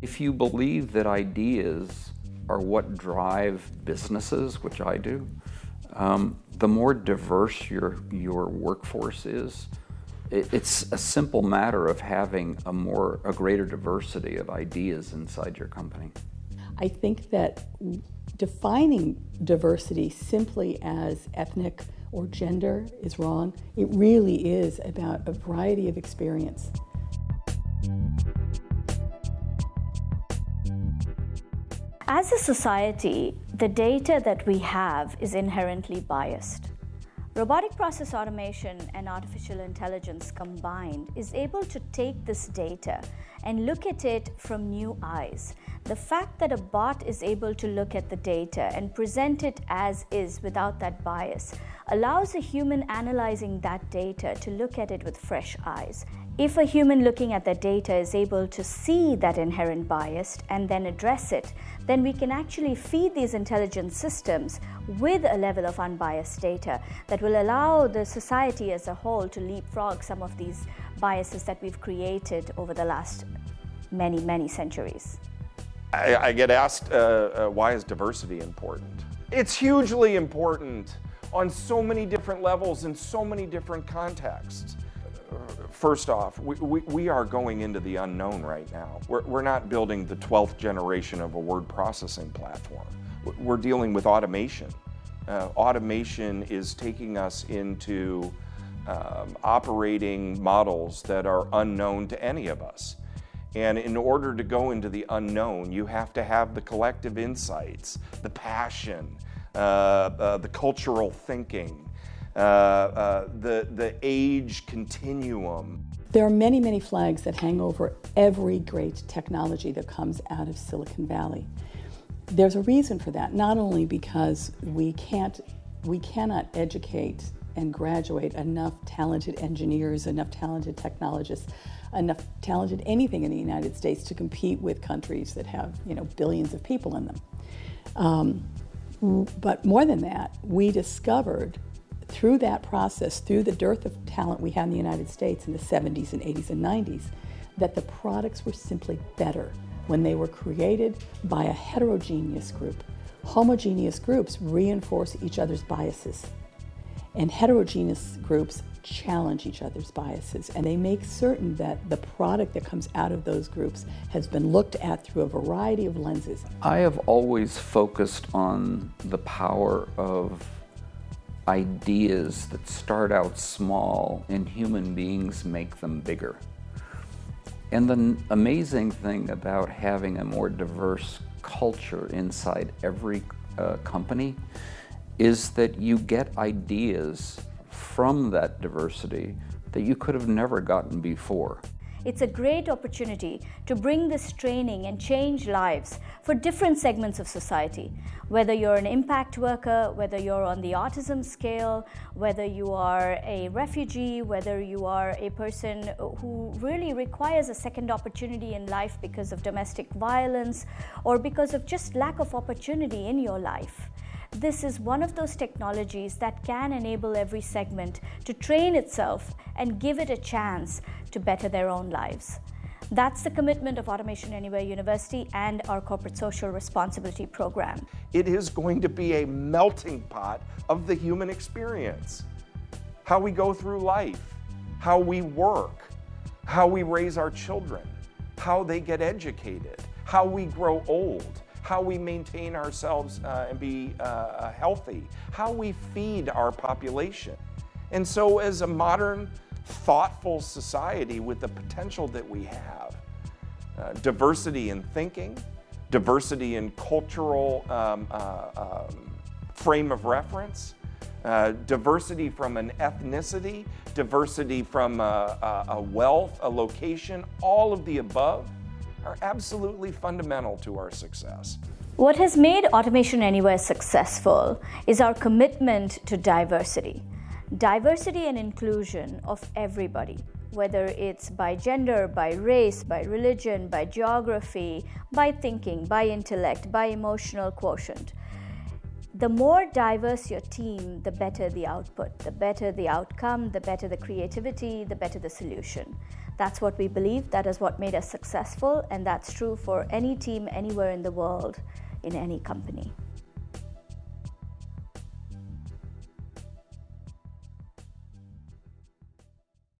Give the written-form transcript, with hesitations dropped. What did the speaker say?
If you believe that ideas are what drive businesses, which I do, the more diverse your workforce is, it's a simple matter of having a greater diversity of ideas inside your company. I think that defining diversity simply as ethnic or gender is wrong. It really is about a variety of experience. As a society, the data that we have is inherently biased. Robotic process automation and artificial intelligence combined is able to take this data and look at it from new eyes. The fact that a bot is able to look at the data and present it as is without that bias allows a human analyzing that data to look at it with fresh eyes. If a human looking at that data is able to see that inherent bias and then address it, then we can actually feed these intelligent systems with a level of unbiased data that will allow the society as a whole to leapfrog some of these biases that we've created over the last many centuries. I get asked, why is diversity important? It's hugely important on so many different levels in so many different contexts. First off, we are going into the unknown right now. We're not building the 12th generation of a word processing platform. We're dealing with automation. Automation is taking us into operating models that are unknown to any of us. And in order to go into the unknown, you have to have the collective insights, the passion, the cultural thinking, the age continuum. There are many flags that hang over every great technology that comes out of Silicon Valley. There's a reason for that, not only because we cannot educate and graduate enough talented engineers, enough talented technologists, enough talented anything in the United States to compete with countries that have, billions of people in them. But more than that, we discovered through that process, through the dearth of talent we had in the United States in the 70s and 80s and 90s, that the products were simply better when they were created by a heterogeneous group. Homogeneous groups reinforce each other's biases, and heterogeneous groups challenge each other's biases, and they make certain that the product that comes out of those groups has been looked at through a variety of lenses. I have always focused on the power of ideas that start out small and human beings make them bigger. And the amazing thing about having a more diverse culture inside every company is that you get ideas from that diversity that you could have never gotten before. It's a great opportunity to bring this training and change lives for different segments of society. Whether you're an impact worker, whether you're on the autism scale, whether you are a refugee, whether you are a person who really requires a second opportunity in life because of domestic violence or because of just lack of opportunity in your life. This is one of those technologies that can enable every segment to train itself and give it a chance to better their own lives. That's the commitment of Automation Anywhere University and our corporate social responsibility program. It is going to be a melting pot of the human experience. How we go through life, how we work, how we raise our children, how they get educated, how we grow old, how we maintain ourselves and be healthy, how we feed our population. And so as a modern, thoughtful society with the potential that we have, diversity in thinking, diversity in cultural frame of reference, diversity from an ethnicity, diversity from a wealth, a location, all of the above are absolutely fundamental to our success. What has made Automation Anywhere successful is our commitment to diversity. Diversity and inclusion of everybody, whether it's by gender, by race, by religion, by geography, by thinking, by intellect, by emotional quotient. The more diverse your team, the better the output, the better the outcome, the better the creativity, the better the solution. That's what we believe, that is what made us successful, and that's true for any team anywhere in the world, in any company.